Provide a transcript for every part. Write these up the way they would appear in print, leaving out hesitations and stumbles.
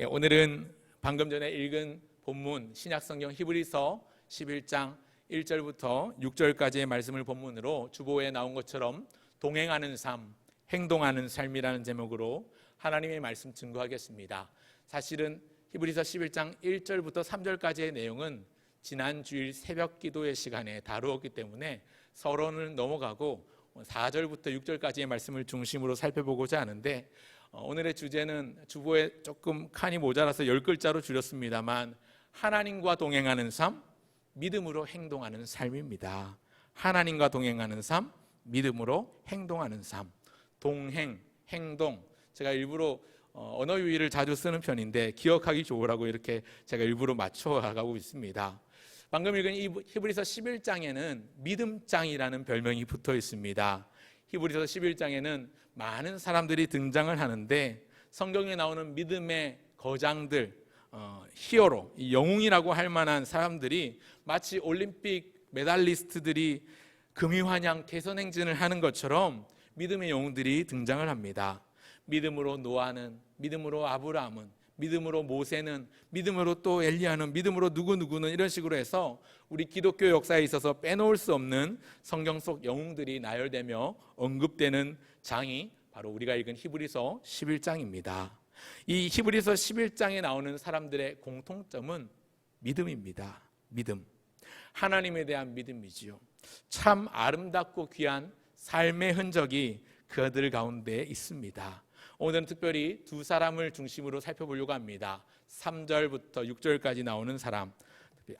오늘은 방금 전에 읽은 본문 신약성경 히브리서 11장 1절부터 6절까지의 말씀을 본문으로 주보에 나온 것처럼 동행하는 삶, 행동하는 삶이라는 제목으로 하나님의 말씀 증거하겠습니다. 사실은 히브리서 11장 1절부터 3절까지의 내용은 지난 주일 새벽 기도의 시간에 다루었기 때문에 서론을 넘어가고 4절부터 6절까지의 말씀을 중심으로 살펴보고자 하는데, 오늘의 주제는 주보에 조금 칸이 모자라서 10글자로 줄였습니다만 하나님과 동행하는 삶, 믿음으로 행동하는 삶입니다. 하나님과 동행하는 삶, 믿음으로 행동하는 삶. 동행, 행동, 제가 일부러 언어 유희를 자주 쓰는 편인데 기억하기 좋으라고 이렇게 제가 일부러 맞춰가고 있습니다. 방금 읽은 이 히브리서 11장에는 믿음장이라는 별명이 붙어 있습니다. 히브리서 11장에는 많은 사람들이 등장을 하는데 성경에 나오는 믿음의 거장들, 히어로, 영웅이라고 할 만한 사람들이 마치 올림픽 메달리스트들이 금이환영 개선행진을 하는 것처럼 믿음의 영웅들이 등장을 합니다. 믿음으로 노아는, 믿음으로 아브라함은, 믿음으로 모세는, 믿음으로 또 엘리야는, 믿음으로 누구누구는, 이런 식으로 해서 우리 기독교 역사에 있어서 빼놓을 수 없는 성경 속 영웅들이 나열되며 언급되는 장이 바로 우리가 읽은 히브리서 11장입니다. 이 히브리서 11장에 나오는 사람들의 공통점은 믿음입니다. 믿음. 하나님에 대한 믿음이지요. 참 아름답고 귀한 삶의 흔적이 그들 가운데 있습니다. 오늘은 특별히 두 사람을 중심으로 살펴보려고 합니다. 3절부터 6절까지 나오는 사람,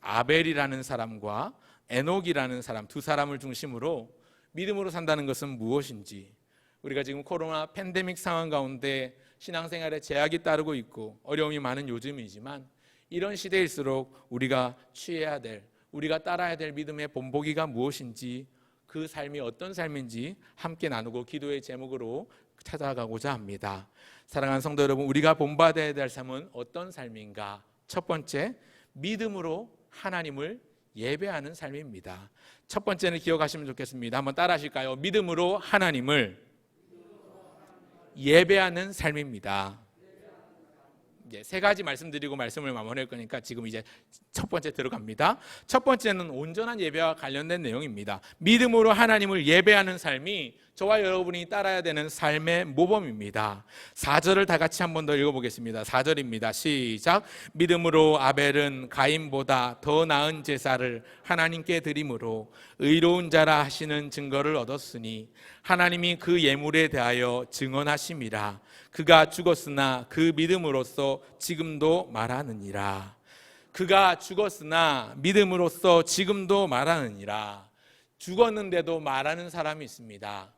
아벨이라는 사람과 에녹이라는 사람, 두 사람을 중심으로 믿음으로 산다는 것은 무엇인지, 우리가 지금 코로나 팬데믹 상황 가운데 신앙생활에 제약이 따르고 있고 어려움이 많은 요즘이지만 이런 시대일수록 우리가 취해야 될, 우리가 따라야 될 믿음의 본보기가 무엇인지, 그 삶이 어떤 삶인지 함께 나누고 기도의 제목으로 찾아가고자 합니다. 사랑하는 성도 여러분, 우리가 본받아야 될 삶은 어떤 삶인가? 첫 번째, 믿음으로 하나님을 예배하는 삶입니다. 첫 번째는 기억하시면 좋겠습니다. 한번 따라 하실까요? 믿음으로 하나님을 예배하는 삶입니다. 이제 세 가지 말씀드리고 말씀을 마무리할 거니까 지금 이제 첫 번째 들어갑니다. 첫 번째는 온전한 예배와 관련된 내용입니다. 믿음으로 하나님을 예배하는 삶이 저와 여러분이 따라야 되는 삶의 모범입니다. 4절을 다 같이 한 번 더 읽어보겠습니다. 4절입니다. 시작. 믿음으로 아벨은 가인보다 더 나은 제사를 하나님께 드림으로 의로운 자라 하시는 증거를 얻었으니 하나님이 그 예물에 대하여 증언하심이라. 그가 죽었으나 그 믿음으로써 지금도 말하느니라. 그가 죽었으나 믿음으로써 지금도 말하느니라. 죽었는데도 말하는 사람이 있습니다.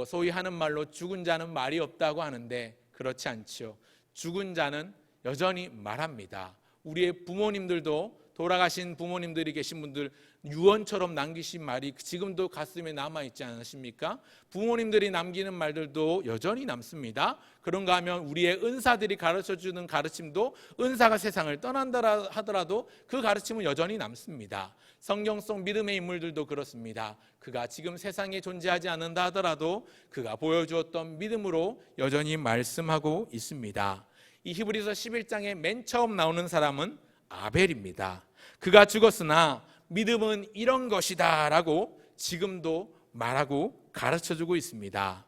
소위 하는 말로 죽은 자는 말이 없다고 하는데 그렇지 않죠. 죽은 자는 여전히 말합니다. 우리의 부모님들도, 돌아가신 부모님들이 계신 분들 유언처럼 남기신 말이 지금도 가슴에 남아있지 않으십니까? 부모님들이 남기는 말들도 여전히 남습니다. 그런가 하면 우리의 은사들이 가르쳐주는 가르침도 은사가 세상을 떠난다 하더라도 그 가르침은 여전히 남습니다. 성경 속 믿음의 인물들도 그렇습니다. 그가 지금 세상에 존재하지 않는다 하더라도 그가 보여주었던 믿음으로 여전히 말씀하고 있습니다. 이 히브리서 11장에 맨 처음 나오는 사람은 아벨입니다. 그가 죽었으나 믿음은 이런 것이다 라고 지금도 말하고 가르쳐주고 있습니다.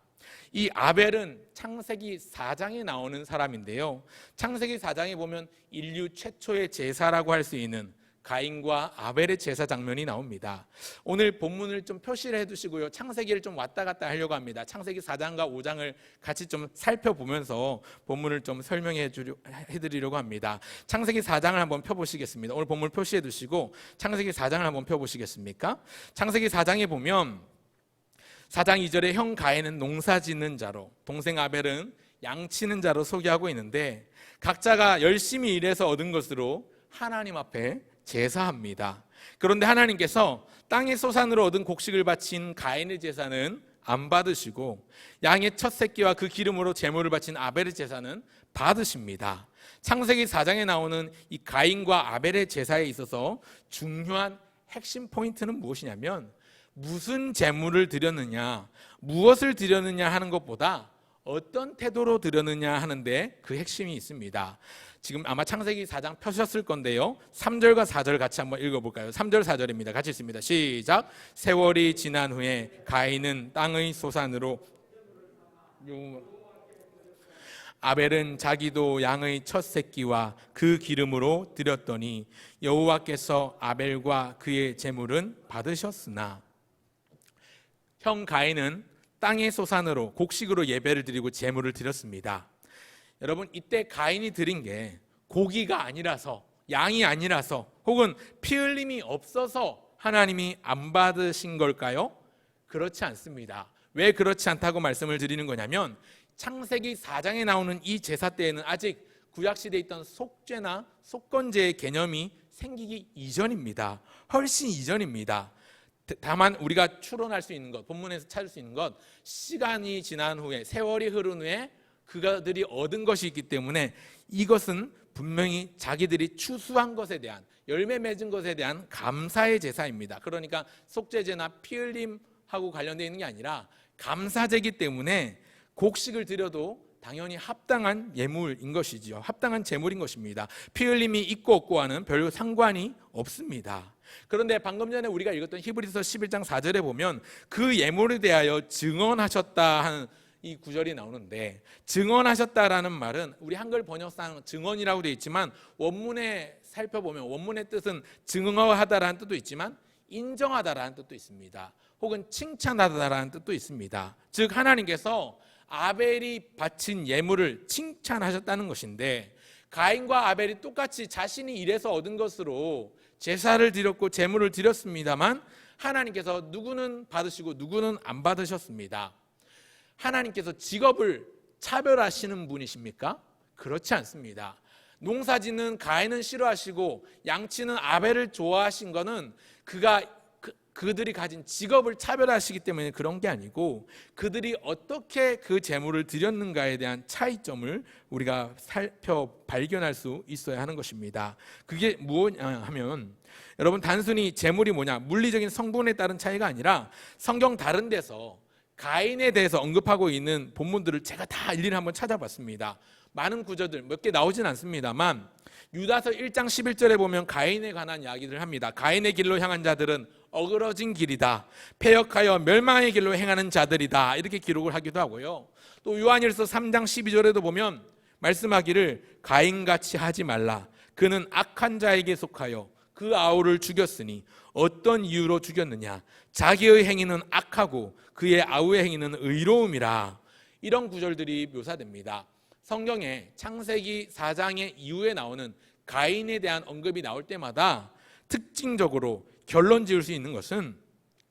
이 아벨은 창세기 4장에 나오는 사람인데요, 창세기 4장에 보면 인류 최초의 제사라고 할 수 있는 가인과 아벨의 제사 장면이 나옵니다. 오늘 본문을 좀 표시를 해두시고요, 창세기를 좀 왔다 갔다 하려고 합니다. 창세기 4장과 5장을 같이 좀 살펴보면서 본문을 좀 설명해드리려고 합니다. 창세기 4장을 한번 펴보시겠습니다. 오늘 본문을 표시해 두시고 창세기 4장을 한번 펴보시겠습니까? 창세기 4장에 보면 4장 2절에 형 가인은 농사 짓는 자로, 동생 아벨은 양치는 자로 소개하고 있는데 각자가 열심히 일해서 얻은 것으로 하나님 앞에 제사합니다. 그런데 하나님께서 땅의 소산으로 얻은 곡식을 바친 가인의 제사는 안 받으시고 양의 첫 새끼와 그 기름으로 제물을 바친 아벨의 제사는 받으십니다. 창세기 4장에 나오는 이 가인과 아벨의 제사에 있어서 중요한 핵심 포인트는 무엇이냐면 무슨 제물을 드렸느냐, 무엇을 드렸느냐 하는 것보다 어떤 태도로 드렸느냐 하는데 그 핵심이 있습니다. 지금 아마 창세기 4장 펴셨을 건데요, 3절과 4절 같이 한번 읽어볼까요? 3절 4절입니다. 같이 읽습니다. 시작. 세월이 지난 후에 가인은 땅의 소산으로 아벨은 자기도 양의 첫 새끼와 그 기름으로 드렸더니 여호와께서 아벨과 그의 제물은 받으셨으나, 형 가인은 땅의 소산으로 곡식으로 예배를 드리고 제물을 드렸습니다. 여러분, 이때 가인이 드린 게 고기가 아니라서, 양이 아니라서, 혹은 피 흘림이 없어서 하나님이 안 받으신 걸까요? 그렇지 않습니다. 왜 그렇지 않다고 말씀을 드리는 거냐면, 창세기 4장에 나오는 이 제사 때에는 아직 구약시대에 있던 속죄나 속건제의 개념이 생기기 이전입니다. 훨씬 이전입니다. 다만 우리가 추론할 수 있는 것, 본문에서 찾을 수 있는 것, 시간이 지난 후에, 세월이 흐른 후에 그들이 얻은 것이 있기 때문에 이것은 분명히 자기들이 추수한 것에 대한, 열매 맺은 것에 대한 감사의 제사입니다. 그러니까 속죄제나 피 흘림하고 관련되어 있는 게 아니라 감사제이기 때문에 곡식을 드려도 당연히 합당한 예물인 것이지요. 합당한 제물인 것입니다. 피 흘림이 있고 없고와는 별 상관이 없습니다. 그런데 방금 전에 우리가 읽었던 히브리서 11장 4절에 보면 그 예물에 대하여 증언하셨다 하는 이 구절이 나오는데, 증언하셨다라는 말은 우리 한글 번역상 증언이라고 되어 있지만 원문에 살펴보면 원문의 뜻은 증언하다라는 뜻도 있지만 인정하다라는 뜻도 있습니다. 혹은 칭찬하다라는 뜻도 있습니다. 즉 하나님께서 아벨이 바친 예물을 칭찬하셨다는 것인데, 가인과 아벨이 똑같이 자신이 일해서 얻은 것으로 제사를 드렸고 제물을 드렸습니다만 하나님께서 누구는 받으시고 누구는 안 받으셨습니다. 하나님께서 직업을 차별하시는 분이십니까? 그렇지 않습니다. 농사짓는 가인은 싫어하시고 양치는 아벨을 좋아하신 것은 그들이 가진 직업을 차별하시기 때문에 그런 게 아니고, 그들이 어떻게 그 제물을 드렸는가에 대한 차이점을 우리가 발견할 수 있어야 하는 것입니다. 그게 무엇냐 하면, 여러분, 단순히 제물이 뭐냐, 물리적인 성분에 따른 차이가 아니라 성경 다른 데서 가인에 대해서 언급하고 있는 본문들을 제가 다 일일이 한번 찾아봤습니다. 많은 구절들 몇 개 나오진 않습니다만 유다서 1장 11절에 보면 가인에 관한 이야기를 합니다. 가인의 길로 향한 자들은 어그러진 길이다, 패역하여 멸망의 길로 행하는 자들이다, 이렇게 기록을 하기도 하고요. 또 요한일서 3장 12절에도 보면 말씀하기를 가인같이 하지 말라, 그는 악한 자에게 속하여 그 아우를 죽였으니 어떤 이유로 죽였느냐, 자기의 행위는 악하고 그의 아우의 행위는 의로움이라. 이런 구절들이 묘사됩니다. 성경에 창세기 4장의 이후에 나오는 가인에 대한 언급이 나올 때마다 특징적으로 결론 지을 수 있는 것은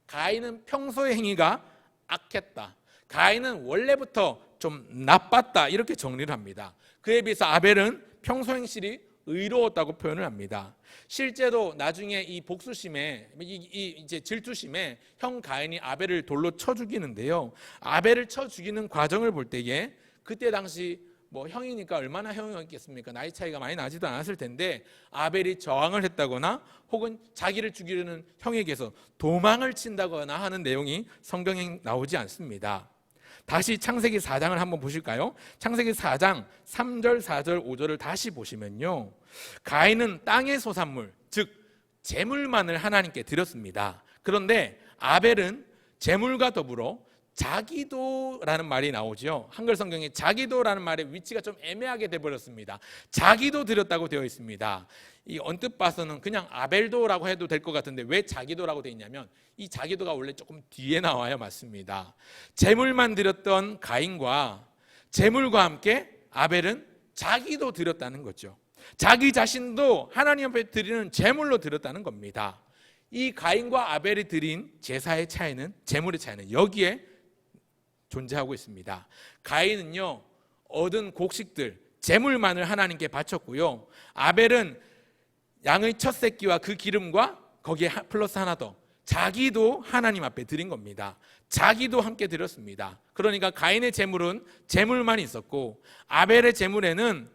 가인은 평소의 행위가 악했다, 가인은 원래부터 좀 나빴다, 이렇게 정리를 합니다. 그에 비해서 아벨은 평소 행실이 의로웠다고 표현을 합니다. 실제로 나중에 이 복수심에, 이제 질투심에 형 가인이 아벨을 돌로 쳐 죽이는데요, 아벨을 쳐 죽이는 과정을 볼 때에 그때 당시 형이니까 얼마나 형이었겠습니까? 나이 차이가 많이 나지도 않았을 텐데 아벨이 저항을 했다거나 혹은 자기를 죽이려는 형에게서 도망을 친다거나 하는 내용이 성경에 나오지 않습니다. 다시 창세기 4장을 한번 보실까요? 창세기 4장 3절, 4절, 5절을 다시 보시면요, 가인은 땅의 소산물, 즉 제물만을 하나님께 드렸습니다. 그런데 아벨은 제물과 더불어 자기도라는 말이 나오죠. 한글 성경에 자기도라는 말의 위치가 좀 애매하게 돼버렸습니다. 자기도 드렸다고 되어 있습니다. 이 언뜻 봐서는 그냥 아벨도라고 해도 될 것 같은데 왜 자기도라고 되어 있냐면 이 자기도가 원래 조금 뒤에 나와요. 맞습니다. 제물만 드렸던 가인과 제물과 함께 아벨은 자기도 드렸다는 거죠. 자기 자신도 하나님 앞에 드리는 제물로 드렸다는 겁니다. 이 가인과 아벨이 드린 제사의 차이는, 제물의 차이는 여기에 존재하고 있습니다. 가인은요, 얻은 곡식들, 제물만을 하나님께 바쳤고요, 아벨은 양의 첫 새끼와 그 기름과 거기에 플러스 하나 더, 자기도 하나님 앞에 드린 겁니다. 자기도 함께 드렸습니다. 그러니까 가인의 제물은 제물만 있었고 아벨의 제물에는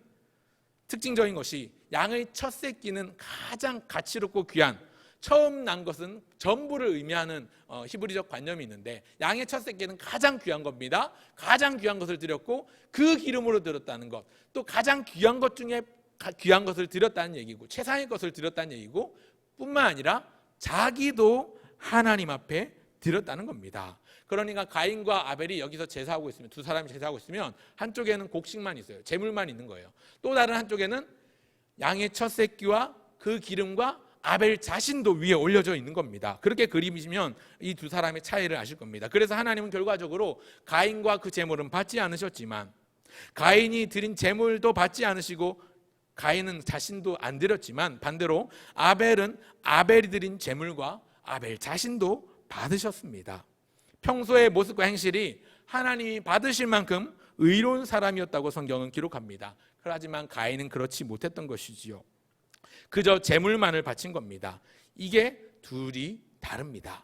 특징적인 것이 양의 첫 새끼는 가장 가치롭고 귀한, 처음 난 것은 전부를 의미하는 히브리적 관념이 있는데, 양의 첫 새끼는 가장 귀한 겁니다. 가장 귀한 것을 드렸고 그 기름으로 드렸다는 것, 또 가장 귀한 것 중에 귀한 것을 드렸다는 얘기고, 최상의 것을 드렸다는 얘기고, 뿐만 아니라 자기도 하나님 앞에 드렸다는 겁니다. 그러니까 가인과 아벨이 여기서 제사하고 있으면, 두 사람이 제사하고 있으면 한쪽에는 곡식만 있어요. 제물만 있는 거예요. 또 다른 한쪽에는 양의 첫 새끼와 그 기름과 아벨 자신도 위에 올려져 있는 겁니다. 그렇게 그림이시면 이 두 사람의 차이를 아실 겁니다. 그래서 하나님은 결과적으로 가인과 그 제물은 받지 않으셨지만, 가인이 드린 제물도 받지 않으시고 가인은 자신도 안 드렸지만, 반대로 아벨은 아벨이 드린 제물과 아벨 자신도 받으셨습니다. 평소의 모습과 행실이 하나님이 받으실 만큼 의로운 사람이었다고 성경은 기록합니다. 하지만 가인은 그렇지 못했던 것이지요. 그저 제물만을 바친 겁니다. 이게 둘이 다릅니다.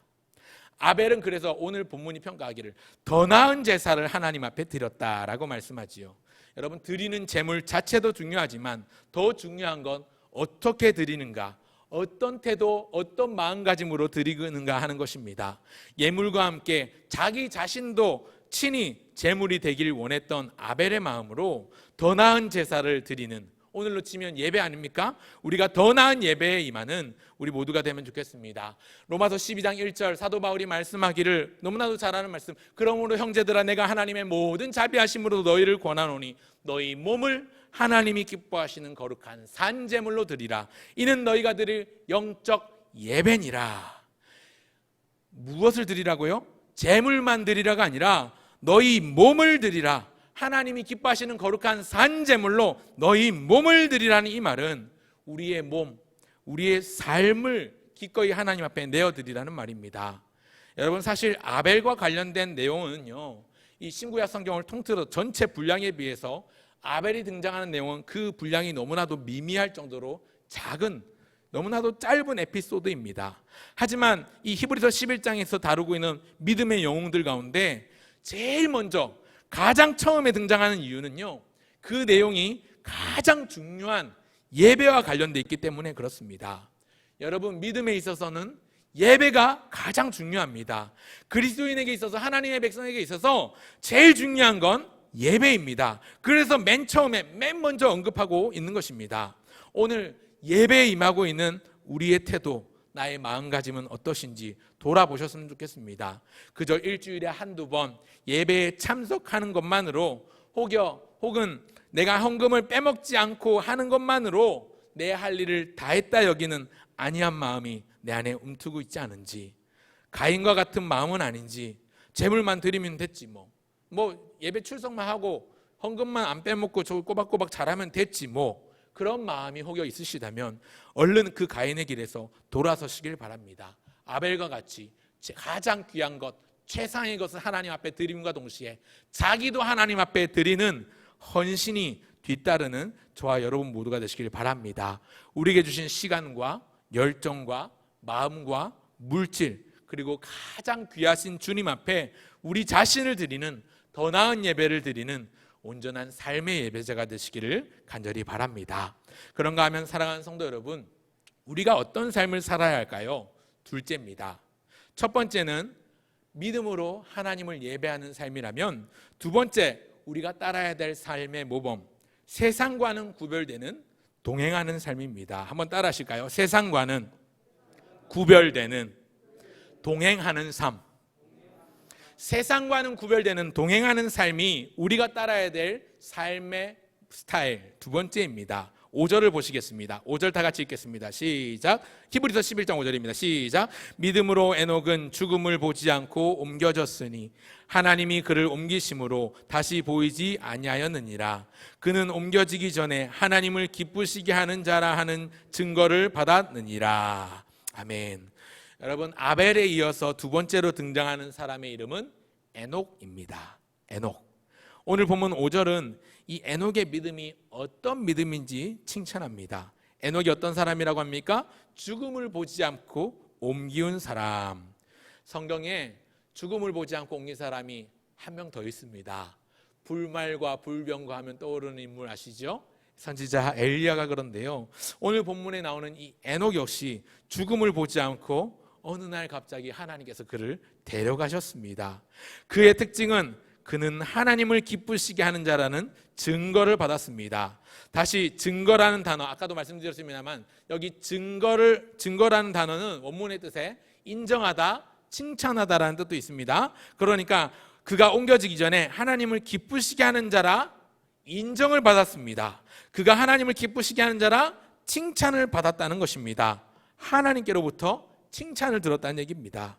아벨은 그래서 오늘 본문이 평가하기를 더 나은 제사를 하나님 앞에 드렸다라고 말씀하지요. 여러분, 드리는 제물 자체도 중요하지만 더 중요한 건 어떻게 드리는가, 어떤 태도, 어떤 마음가짐으로 드리는가 하는 것입니다. 예물과 함께 자기 자신도 친히 제물이 되길 원했던 아벨의 마음으로 더 나은 제사를 드리는, 오늘로 치면 예배 아닙니까? 우리가 더 나은 예배에 임하는 우리 모두가 되면 좋겠습니다. 로마서 12장 1절 사도 바울이 말씀하기를, 너무나도 잘 아는 말씀, 그러므로 형제들아 내가 하나님의 모든 자비하심으로 너희를 권하노니 너희 몸을 하나님이 기뻐하시는 거룩한 산제물로 드리라. 이는 너희가 드릴 영적 예배니라. 무엇을 드리라고요? 제물만 드리라가 아니라 너희 몸을 드리라. 하나님이 기뻐하시는 거룩한 산제물로 너희 몸을 드리라는 이 말은 우리의 몸, 우리의 삶을 기꺼이 하나님 앞에 내어드리라는 말입니다. 여러분, 사실 아벨과 관련된 내용은요, 이 신구약 성경을 통틀어 전체 분량에 비해서 아벨이 등장하는 내용은 그 분량이 너무나도 미미할 정도로 작은, 너무나도 짧은 에피소드입니다. 하지만 이 히브리서 11장에서 다루고 있는 믿음의 영웅들 가운데 제일 먼저 가장 처음에 등장하는 이유는요, 그 내용이 가장 중요한 예배와 관련되어 있기 때문에 그렇습니다. 여러분, 믿음에 있어서는 예배가 가장 중요합니다. 그리스도인에게 있어서, 하나님의 백성에게 있어서 제일 중요한 건 예배입니다. 그래서 맨 처음에 맨 먼저 언급하고 있는 것입니다. 오늘 예배에 임하고 있는 우리의 태도, 나의 마음가짐은 어떠신지 돌아보셨으면 좋겠습니다. 그저 일주일에 한두 번 예배에 참석하는 것만으로, 혹은 내가 헌금을 빼먹지 않고 하는 것만으로 내 할 일을 다 했다 여기는 아니한 마음이 내 안에 움트고 있지 않은지, 가인과 같은 마음은 아닌지, 제물만 드리면 됐지, 뭐 예배 출석만 하고 헌금만 안 빼먹고 저 꼬박꼬박 잘하면 됐지, 그런 마음이 혹여 있으시다면 얼른 그 가인의 길에서 돌아서시길 바랍니다. 아벨과 같이 가장 귀한 것, 최상의 것을 하나님 앞에 드림과 동시에 자기도 하나님 앞에 드리는 헌신이 뒤따르는 저와 여러분 모두가 되시길 바랍니다. 우리에게 주신 시간과 열정과 마음과 물질, 그리고 가장 귀하신 주님 앞에 우리 자신을 드리는, 더 나은 예배를 드리는 온전한 삶의 예배자가 되시기를 간절히 바랍니다. 그런가 하면 사랑하는 성도 여러분, 우리가 어떤 삶을 살아야 할까요? 둘째입니다. 첫 번째는 믿음으로 하나님을 예배하는 삶이라면, 두 번째 우리가 따라야 될 삶의 모범, 세상과는 구별되는 동행하는 삶입니다. 한번 따라 하실까요? 세상과는 구별되는 동행하는 삶. 세상과는 구별되는 동행하는 삶이 우리가 따라야 될 삶의 스타일 두 번째입니다. 5절을 보시겠습니다. 5절 다 같이 읽겠습니다. 시작. 히브리서 11장 5절입니다. 시작. 믿음으로 에녹은 죽음을 보지 않고 옮겨졌으니 하나님이 그를 옮기심으로 다시 보이지 아니하였느니라. 그는 옮겨지기 전에 하나님을 기쁘시게 하는 자라 하는 증거를 받았느니라. 아멘. 여러분, 아벨에 이어서 두 번째로 등장하는 사람의 이름은 에녹입니다. 에녹. 오늘 본문 5절은 이 에녹의 믿음이 어떤 믿음인지 칭찬합니다. 에녹이 어떤 사람이라고 합니까? 죽음을 보지 않고 옮기운 사람. 성경에 죽음을 보지 않고 옮긴 사람이 한 명 더 있습니다. 불말과 불병과 하면 떠오르는 인물 아시죠? 선지자 엘리야가 그런데요, 오늘 본문에 나오는 이 에녹 역시 죽음을 보지 않고 어느 날 갑자기 하나님께서 그를 데려가셨습니다. 그의 특징은 그는 하나님을 기쁘시게 하는 자라는 증거를 받았습니다. 다시 증거라는 단어, 아까도 말씀드렸습니다만 여기 증거라는 단어는 원문의 뜻에 인정하다, 칭찬하다라는 뜻도 있습니다. 그러니까 그가 옮겨지기 전에 하나님을 기쁘시게 하는 자라 인정을 받았습니다. 그가 하나님을 기쁘시게 하는 자라 칭찬을 받았다는 것입니다. 하나님께로부터 칭찬을 들었다는 얘기입니다.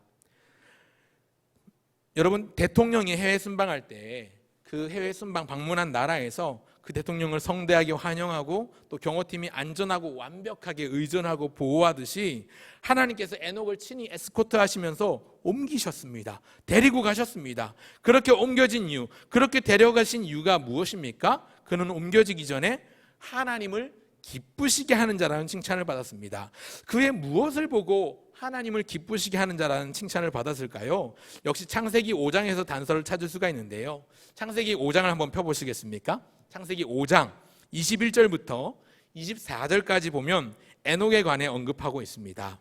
여러분, 대통령이 해외 순방할 때 그 해외 순방 방문한 나라에서 그 대통령을 성대하게 환영하고 또 경호팀이 안전하고 완벽하게 의존하고 보호하듯이 하나님께서 에녹을 친히 에스코트 하시면서 옮기셨습니다. 데리고 가셨습니다. 그렇게 옮겨진 이유, 그렇게 데려가신 이유가 무엇입니까? 그는 옮겨지기 전에 하나님을 기쁘시게 하는 자라는 칭찬을 받았습니다. 그의 무엇을 보고 하나님을 기쁘시게 하는 자라는 칭찬을 받았을까요? 역시 창세기 5장에서 단서를 찾을 수가 있는데요, 창세기 5장을 한번 펴보시겠습니까? 창세기 5장 21절부터 24절까지 보면 에녹에 관해 언급하고 있습니다.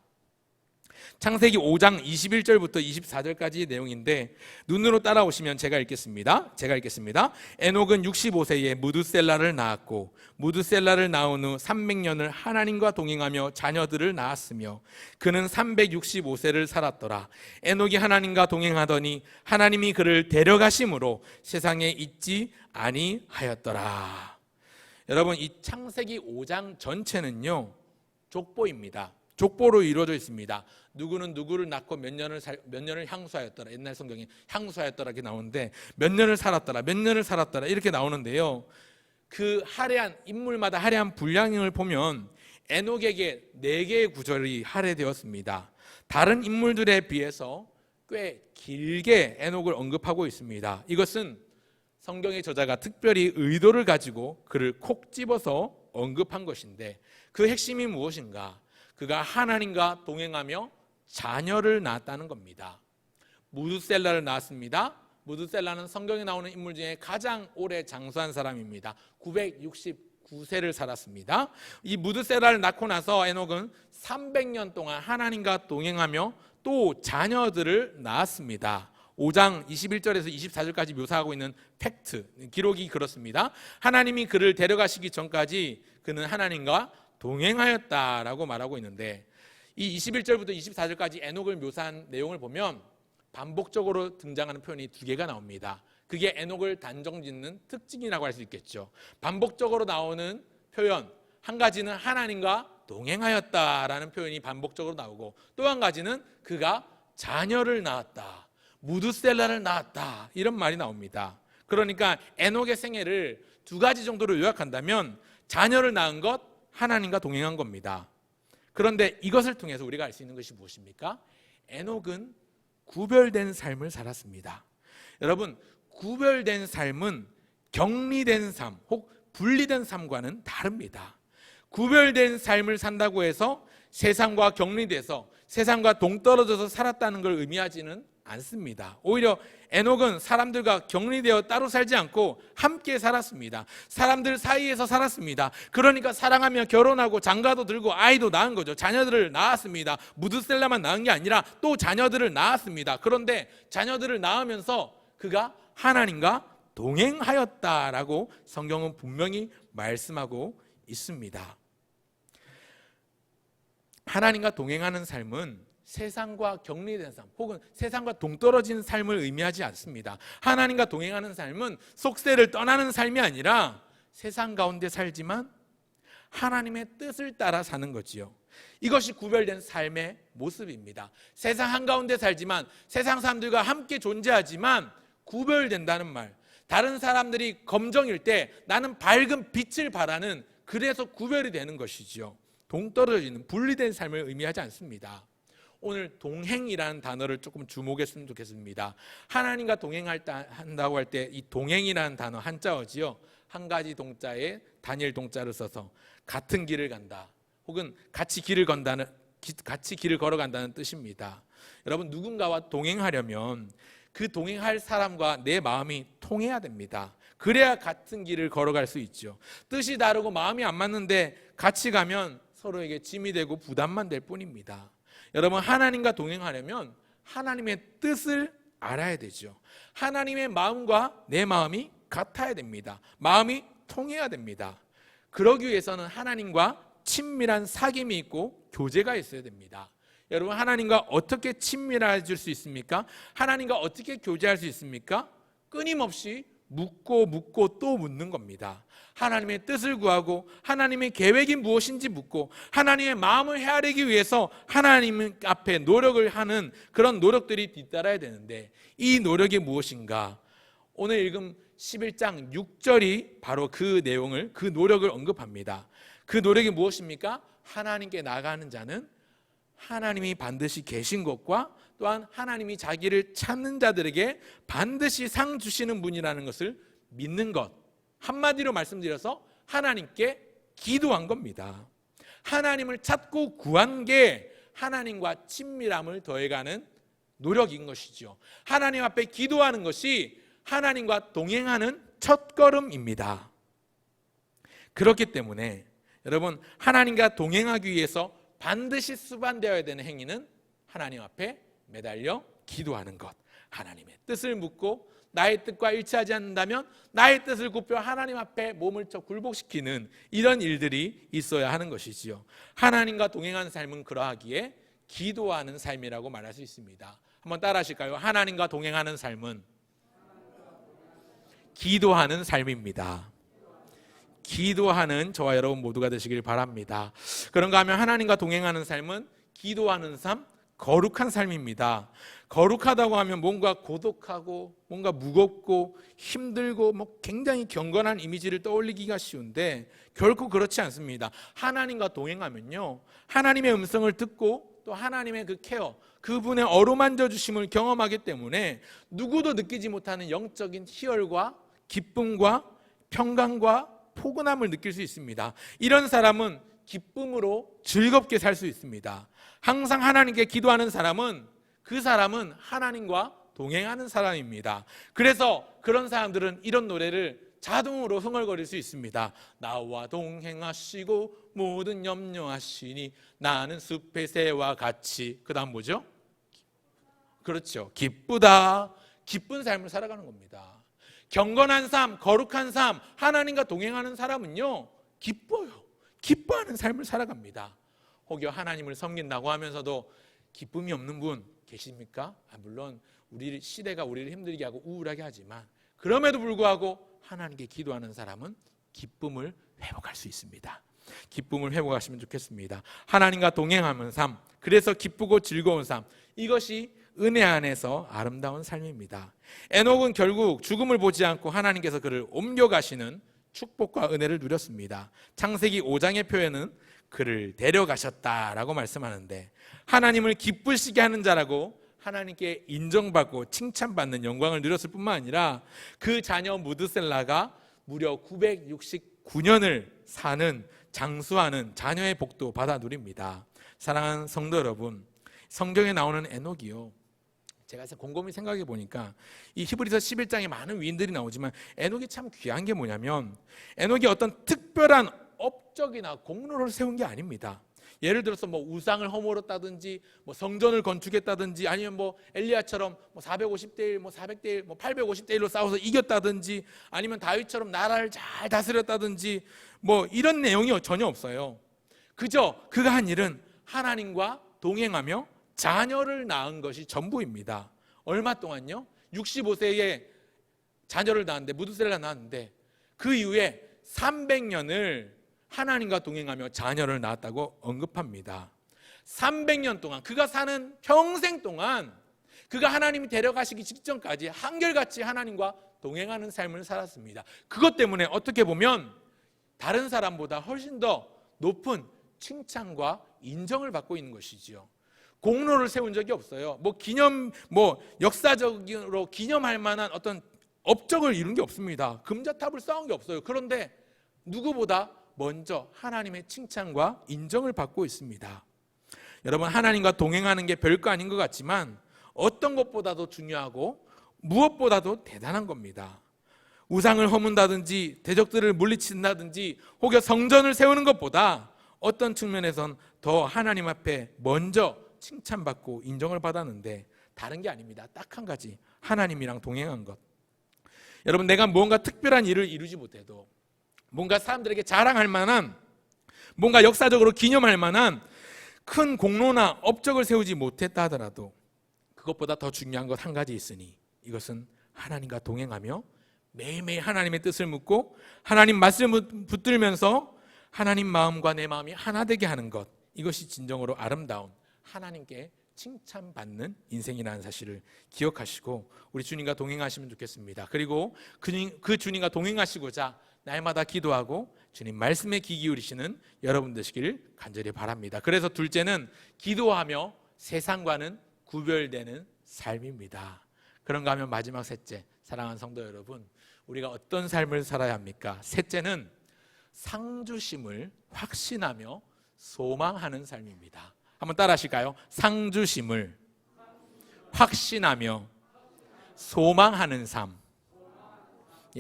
창세기 5장 21절부터 24절까지의 내용인데 눈으로 따라오시면 제가 읽겠습니다. 에녹은 65세에 무드셀라를 낳았고 무드셀라를 낳은 후 300년을 하나님과 동행하며 자녀들을 낳았으며 그는 365세를 살았더라. 에녹이 하나님과 동행하더니 하나님이 그를 데려가심으로 세상에 있지 아니하였더라. 여러분, 이 창세기 5장 전체는요 족보입니다. 족보로 이루어져 있습니다. 누구는 누구를 낳고 몇 년을 향수하였더라. 옛날 성경에 향수하였더라 이렇게 나오는데 몇 년을 살았더라 이렇게 나오는데요, 그 화려한 인물마다 화려한 분량을 보면 에녹에게 4개의 구절이 할애되었습니다. 다른 인물들에 비해서 꽤 길게 에녹을 언급하고 있습니다. 이것은 성경의 저자가 특별히 의도를 가지고 그를 콕 집어서 언급한 것인데 그 핵심이 무엇인가? 그가 하나님과 동행하며 자녀를 낳았다는 겁니다. 무드셀라를 낳았습니다. 무드셀라는 성경에 나오는 인물 중에 가장 오래 장수한 사람입니다. 969세를 살았습니다. 이 무드셀라를 낳고 나서 에녹은 300년 동안 하나님과 동행하며 또 자녀들을 낳았습니다. 5장 21절에서 24절까지 묘사하고 있는 팩트, 기록이 그렇습니다. 하나님이 그를 데려가시기 전까지 그는 하나님과 동행하였다라고 말하고 있는데 이 21절부터 24절까지 에녹을 묘사한 내용을 보면 반복적으로 등장하는 표현이 2개가 나옵니다. 그게 에녹을 단정짓는 특징이라고 할 수 있겠죠. 반복적으로 나오는 표현 한 가지는 하나님과 동행하였다라는 표현이 반복적으로 나오고 또 한 가지는 그가 자녀를 낳았다, 무드셀라를 낳았다 이런 말이 나옵니다. 그러니까 에녹의 생애를 2가지 정도로 요약한다면 자녀를 낳은 것, 하나님과 동행한 겁니다. 그런데 이것을 통해서 우리가 알 수 있는 것이 무엇입니까? 에녹은 구별된 삶을 살았습니다. 여러분, 구별된 삶은 격리된 삶, 혹 분리된 삶과는 다릅니다. 구별된 삶을 산다고 해서 세상과 격리돼서 세상과 동떨어져서 살았다는 걸 의미하지는 않습니다. 오히려 에녹은 사람들과 격리되어 따로 살지 않고 함께 살았습니다. 사람들 사이에서 살았습니다. 그러니까 사랑하며 결혼하고 장가도 들고 아이도 낳은 거죠. 자녀들을 낳았습니다. 무드셀라만 낳은 게 아니라 또 자녀들을 낳았습니다. 그런데 자녀들을 낳으면서 그가 하나님과 동행하였다라고 성경은 분명히 말씀하고 있습니다. 하나님과 동행하는 삶은 세상과 격리된 삶 혹은 세상과 동떨어진 삶을 의미하지 않습니다. 하나님과 동행하는 삶은 속세를 떠나는 삶이 아니라 세상 가운데 살지만 하나님의 뜻을 따라 사는 거지요. 이것이 구별된 삶의 모습입니다. 세상 한가운데 살지만 세상 사람들과 함께 존재하지만 구별된다는 말, 다른 사람들이 검정일 때 나는 밝은 빛을 바라는, 그래서 구별이 되는 것이죠. 동떨어지는 분리된 삶을 의미하지 않습니다. 오늘 동행이라는 단어를 조금 주목했으면 좋겠습니다. 하나님과 동행한다고 할 때 이 동행이라는 단어 한자어지요, 한 가지 동자에 단일 동자를 써서 같은 길을 간다 혹은 같이 길을 걸어간다는 뜻입니다. 여러분, 누군가와 동행하려면 그 동행할 사람과 내 마음이 통해야 됩니다. 그래야 같은 길을 걸어갈 수 있죠. 뜻이 다르고 마음이 안 맞는데 같이 가면 서로에게 짐이 되고 부담만 될 뿐입니다. 여러분, 하나님과 동행하려면 하나님의 뜻을 알아야 되죠. 하나님의 마음과 내 마음이 같아야 됩니다. 마음이 통해야 됩니다. 그러기 위해서는 하나님과 친밀한 사귐이 있고 교제가 있어야 됩니다. 여러분, 하나님과 어떻게 친밀해질 수 있습니까? 하나님과 어떻게 교제할 수 있습니까? 끊임없이 묻고 또 묻는 겁니다. 하나님의 뜻을 구하고 하나님의 계획이 무엇인지 묻고 하나님의 마음을 헤아리기 위해서 하나님 앞에 노력을 하는 그런 노력들이 뒤따라야 되는데, 이 노력이 무엇인가? 오늘 읽은 11장 6절이 바로 그 내용을, 그 노력을 언급합니다. 그 노력이 무엇입니까? 하나님께 나가는 자는 하나님이 반드시 계신 것과 또한 하나님이 자기를 찾는 자들에게 반드시 상 주시는 분이라는 것을 믿는 것. 한마디로 말씀드려서 하나님께 기도한 겁니다. 하나님을 찾고 구한 게 하나님과 친밀함을 더해가는 노력인 것이죠. 하나님 앞에 기도하는 것이 하나님과 동행하는 첫걸음입니다. 그렇기 때문에 여러분, 하나님과 동행하기 위해서 반드시 수반되어야 되는 행위는 하나님 앞에 매달려 기도하는 것. 하나님의 뜻을 묻고 나의 뜻과 일치하지 않는다면 나의 뜻을 굽혀 하나님 앞에 몸을 굴복시키는 이런 일들이 있어야 하는 것이지요. 하나님과 동행하는 삶은 그러하기에 기도하는 삶이라고 말할 수 있습니다. 한번 따라 하실까요? 하나님과 동행하는 삶은 기도하는 삶입니다. 기도하는 저와 여러분 모두가 되시길 바랍니다. 그런가 하면 하나님과 동행하는 삶은 기도하는 삶, 거룩한 삶입니다. 거룩하다고 하면 뭔가 고독하고 뭔가 무겁고 힘들고 굉장히 경건한 이미지를 떠올리기가 쉬운데 결코 그렇지 않습니다. 하나님과 동행하면요, 하나님의 음성을 듣고 또 하나님의 그 케어, 그분의 어루만져 주심을 경험하기 때문에 누구도 느끼지 못하는 영적인 희열과 기쁨과 평강과 포근함을 느낄 수 있습니다. 이런 사람은 기쁨으로 즐겁게 살 수 있습니다. 항상 하나님께 기도하는 사람은, 그 사람은 하나님과 동행하는 사람입니다. 그래서 그런 사람들은 이런 노래를 자동으로 흥얼거릴 수 있습니다. 나와 동행하시고 모든 염려하시니 나는 숲의 새와 같이. 그 다음 뭐죠? 그렇죠. 기쁘다. 기쁜 삶을 살아가는 겁니다. 경건한 삶, 거룩한 삶, 하나님과 동행하는 사람은요, 기뻐요. 기뻐하는 삶을 살아갑니다. 혹여 하나님을 섬긴다고 하면서도 기쁨이 없는 분 계십니까? 물론 우리 시대가 우리를 힘들게 하고 우울하게 하지만 그럼에도 불구하고 하나님께 기도하는 사람은 기쁨을 회복할 수 있습니다. 기쁨을 회복하시면 좋겠습니다. 하나님과 동행하는 삶, 그래서 기쁘고 즐거운 삶, 이것이 은혜 안에서 아름다운 삶입니다. 에녹은 결국 죽음을 보지 않고 하나님께서 그를 옮겨가시는 축복과 은혜를 누렸습니다. 창세기 5장의 표현은 그를 데려가셨다라고 말씀하는데, 하나님을 기쁘시게 하는 자라고 하나님께 인정받고 칭찬받는 영광을 누렸을 뿐만 아니라 그 자녀 무드셀라가 무려 969년을 사는, 장수하는 자녀의 복도 받아 누립니다. 사랑하는 성도 여러분, 성경에 나오는 에녹이요, 제가 곰곰이 생각해 보니까 이 히브리서 11장에 많은 위인들이 나오지만 에녹이 참 귀한 게 뭐냐면, 에녹이 어떤 특별한 업적이나 공로를 세운 게 아닙니다. 예를 들어서 우상을 허물었다든지 성전을 건축했다든지 아니면 엘리야처럼 450대 1, 400대 1, 850대 1로 싸워서 이겼다든지 아니면 다윗처럼 나라를 잘 다스렸다든지 이런 내용이 전혀 없어요. 그저 그가 한 일은 하나님과 동행하며 자녀를 낳은 것이 전부입니다. 얼마 동안요? 65세에 자녀를 낳았는데, 무드셀라 낳았는데 그 이후에 300년을 하나님과 동행하며 자녀를 낳았다고 언급합니다. 300년 동안, 그가 사는 평생 동안 그가 하나님이 데려가시기 직전까지 한결같이 하나님과 동행하는 삶을 살았습니다. 그것 때문에 어떻게 보면 다른 사람보다 훨씬 더 높은 칭찬과 인정을 받고 있는 것이지요. 공로를 세운 적이 없어요. 역사적으로 기념할 만한 어떤 업적을 이룬 게 없습니다. 금자탑을 쌓은 게 없어요. 그런데 누구보다 먼저 하나님의 칭찬과 인정을 받고 있습니다. 여러분, 하나님과 동행하는 게 별거 아닌 것 같지만 어떤 것보다도 중요하고 무엇보다도 대단한 겁니다. 우상을 허문다든지 대적들을 물리친다든지 혹여 성전을 세우는 것보다 어떤 측면에선 더 하나님 앞에 먼저 칭찬받고 인정을 받았는데 다른 게 아닙니다. 딱 한 가지, 하나님이랑 동행한 것. 여러분, 내가 무언가 특별한 일을 이루지 못해도 뭔가 사람들에게 자랑할 만한, 뭔가 역사적으로 기념할 만한 큰 공로나 업적을 세우지 못했다 하더라도 그것보다 더 중요한 것 한 가지 있으니 이것은 하나님과 동행하며 매일매일 하나님의 뜻을 묻고 하나님 말씀을 붙들면서 하나님 마음과 내 마음이 하나 되게 하는 것, 이것이 진정으로 아름다운 하나님께 칭찬받는 인생이라는 사실을 기억하시고 우리 주님과 동행하시면 좋겠습니다. 그리고 그 주님과 동행하시고자 날마다 기도하고 주님 말씀에 귀 기울이시는 여러분 되시길 간절히 바랍니다. 그래서 둘째는 기도하며 세상과는 구별되는 삶입니다. 그런가 하면 마지막 셋째, 사랑하는 성도 여러분, 우리가 어떤 삶을 살아야 합니까? 셋째는 상주심을 확신하며 소망하는 삶입니다. 한번 따라 하실까요? 상주심을 확신하며 소망하는 삶.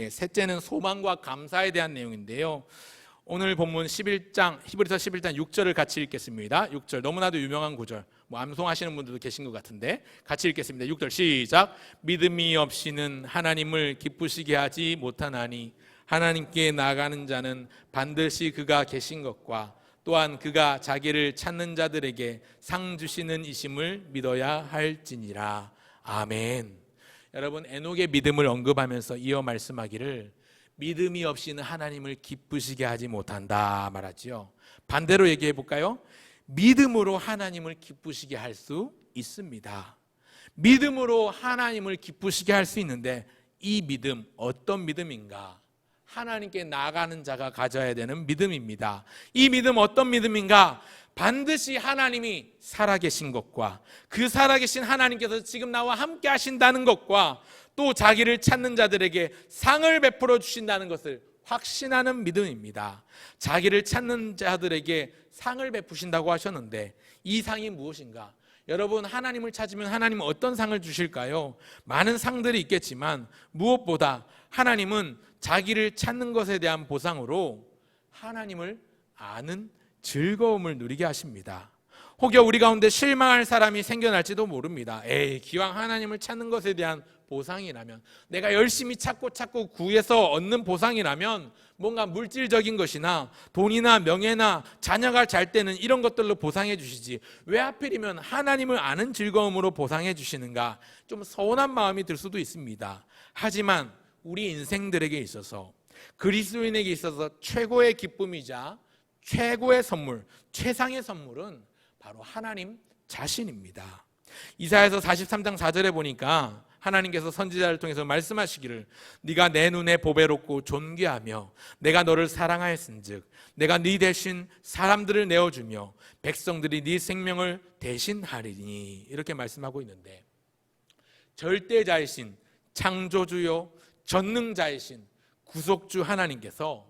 셋째는 소망과 감사에 대한 내용인데요. 오늘 본문 11장, 히브리서 11장 6절을 같이 읽겠습니다. 6절, 너무나도 유명한 구절, 암송하시는 분들도 계신 것 같은데 같이 읽겠습니다. 6절 시작. 믿음이 없이는 하나님을 기쁘시게 하지 못하나니 하나님께 나아가는 자는 반드시 그가 계신 것과 또한 그가 자기를 찾는 자들에게 상 주시는 이심을 믿어야 할지니라. 아멘. 여러분, 에녹의 믿음을 언급하면서 이어 말씀하기를 믿음이 없이는 하나님을 기쁘시게 하지 못한다 말하지요. 반대로 얘기해 볼까요? 믿음으로 하나님을 기쁘시게 할 수 있습니다. 믿음으로 하나님을 기쁘시게 할 수 있는데 이 믿음 어떤 믿음인가? 하나님께 나아가는 자가 가져야 되는 믿음입니다. 이 믿음 어떤 믿음인가? 반드시 하나님이 살아계신 것과 그 살아계신 하나님께서 지금 나와 함께 하신다는 것과 또 자기를 찾는 자들에게 상을 베풀어 주신다는 것을 확신하는 믿음입니다. 자기를 찾는 자들에게 상을 베푸신다고 하셨는데 이 상이 무엇인가? 여러분, 하나님을 찾으면 하나님은 어떤 상을 주실까요? 많은 상들이 있겠지만 무엇보다 하나님은 자기를 찾는 것에 대한 보상으로 하나님을 아는 즐거움을 누리게 하십니다. 혹여 우리 가운데 실망할 사람이 생겨날지도 모릅니다. 기왕 하나님을 찾는 것에 대한 보상이라면, 내가 열심히 찾고 구해서 얻는 보상이라면 뭔가 물질적인 것이나 돈이나 명예나 자녀가 잘 때는 이런 것들로 보상해 주시지 왜 하필이면 하나님을 아는 즐거움으로 보상해 주시는가? 좀 서운한 마음이 들 수도 있습니다. 하지만 우리 인생들에게 있어서, 그리스도인에게 있어서 최고의 기쁨이자 최고의 선물, 최상의 선물은 바로 하나님 자신입니다. 이사야서 43장 4절에 보니까 하나님께서 선지자를 통해서 말씀하시기를 네가 내 눈에 보배롭고 존귀하며 내가 너를 사랑하였은즉 내가 네 대신 사람들을 내어주며 백성들이 네 생명을 대신하리니, 이렇게 말씀하고 있는데, 절대자이신 창조주요 전능자이신 구속주 하나님께서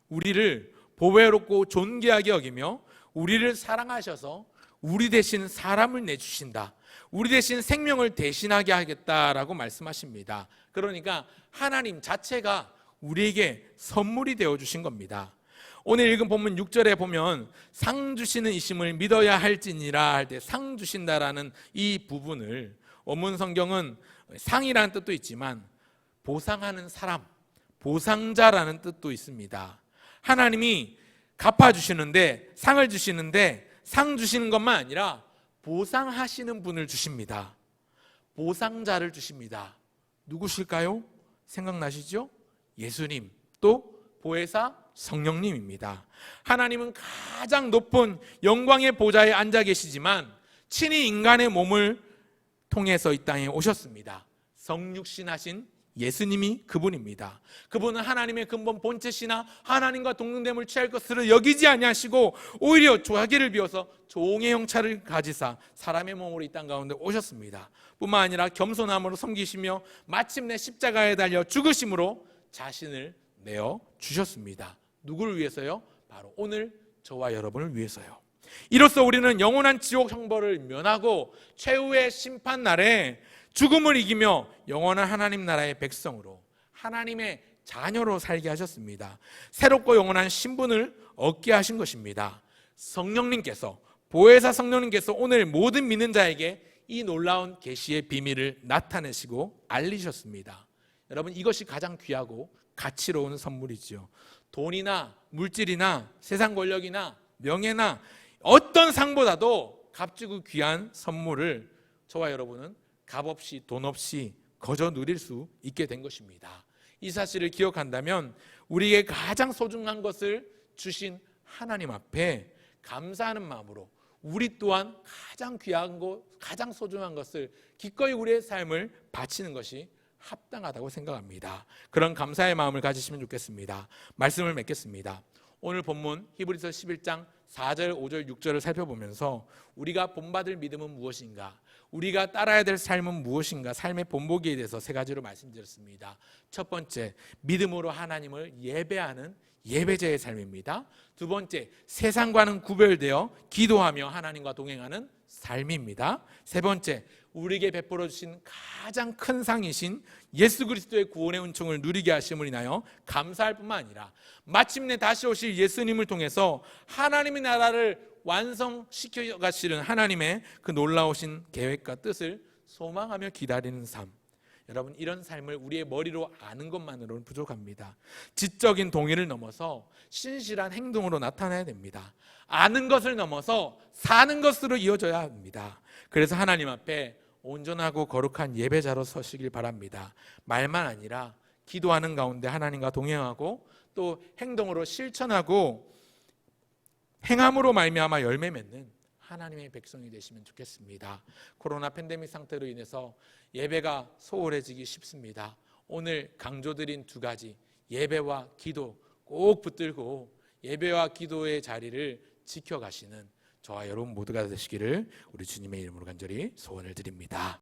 우리를 보배롭고 존귀하게 여기며 우리를 사랑하셔서 우리 대신 사람을 내주신다, 우리 대신 생명을 대신하게 하겠다라고 말씀하십니다. 그러니까 하나님 자체가 우리에게 선물이 되어주신 겁니다. 오늘 읽은 본문 6절에 보면 상 주시는 이심을 믿어야 할지니라 할 때 상 주신다라는 이 부분을 원문 성경은 상이라는 뜻도 있지만 보상하는 사람, 보상자라는 뜻도 있습니다. 하나님이 갚아주시는데, 상을 주시는데 상 주시는 것만 아니라 보상하시는 분을 주십니다. 보상자를 주십니다. 누구실까요? 생각나시죠? 예수님, 또 보혜사 성령님입니다. 하나님은 가장 높은 영광의 보좌에 앉아 계시지만 친히 인간의 몸을 통해서 이 땅에 오셨습니다. 성육신하신 예수님이 그분입니다. 그분은 하나님의 근본 본체시나 하나님과 동등됨을 취할 것으로 여기지 아니하시고 오히려 자기를 비워서 종의 형체를 가지사 사람의 몸으로 이 땅 가운데 오셨습니다. 뿐만 아니라 겸손함으로 섬기시며 마침내 십자가에 달려 죽으심으로 자신을 내어 주셨습니다. 누구를 위해서요? 바로 오늘 저와 여러분을 위해서요. 이로써 우리는 영원한 지옥 형벌을 면하고 최후의 심판 날에 죽음을 이기며 영원한 하나님 나라의 백성으로 하나님의 자녀로 살게 하셨습니다. 새롭고 영원한 신분을 얻게 하신 것입니다. 성령님께서, 보혜사 성령님께서 오늘 모든 믿는 자에게 이 놀라운 계시의 비밀을 나타내시고 알리셨습니다. 여러분, 이것이 가장 귀하고 가치로운 선물이지요. 돈이나 물질이나 세상 권력이나 명예나 어떤 상보다도 값지고 귀한 선물을 저와 여러분은 값없이 돈 없이 거저 누릴 수 있게 된 것입니다. 이 사실을 기억한다면 우리에게 가장 소중한 것을 주신 하나님 앞에 감사하는 마음으로 우리 또한 가장 귀한 것, 가장 소중한 것을 기꺼이 우리의 삶을 바치는 것이 합당하다고 생각합니다. 그런 감사의 마음을 가지시면 좋겠습니다. 말씀을 맺겠습니다. 오늘 본문 히브리서 11장 4절, 5절, 6절을 살펴보면서 우리가 본받을 믿음은 무엇인가, 우리가 따라야 될 삶은 무엇인가, 삶의 본보기에 대해서 세 가지로 말씀드렸습니다. 첫 번째, 믿음으로 하나님을 예배하는 예배자의 삶입니다. 두 번째, 세상과는 구별되어 기도하며 하나님과 동행하는 삶입니다. 세 번째, 우리에게 베풀어 주신 가장 큰 상이신 예수 그리스도의 구원의 은총을 누리게 하심을 인하여 감사할 뿐만 아니라 마침내 다시 오실 예수님을 통해서 하나님의 나라를 완성시켜 가시는 하나님의 그 놀라우신 계획과 뜻을 소망하며 기다리는 삶. 여러분, 이런 삶을 우리의 머리로 아는 것만으로는 부족합니다. 지적인 동의를 넘어서 신실한 행동으로 나타나야 됩니다. 아는 것을 넘어서 사는 것으로 이어져야 합니다. 그래서 하나님 앞에 온전하고 거룩한 예배자로 서시길 바랍니다. 말만 아니라 기도하는 가운데 하나님과 동행하고 또 행동으로 실천하고 행함으로 말미암아 열매 맺는 하나님의 백성이 되시면 좋겠습니다. 코로나 팬데믹 상태로 인해서 예배가 소홀해지기 쉽습니다. 오늘 강조드린 두 가지, 예배와 기도 꼭 붙들고 예배와 기도의 자리를 지켜가시는 저와 여러분 모두가 되시기를 우리 주님의 이름으로 간절히 소원을 드립니다.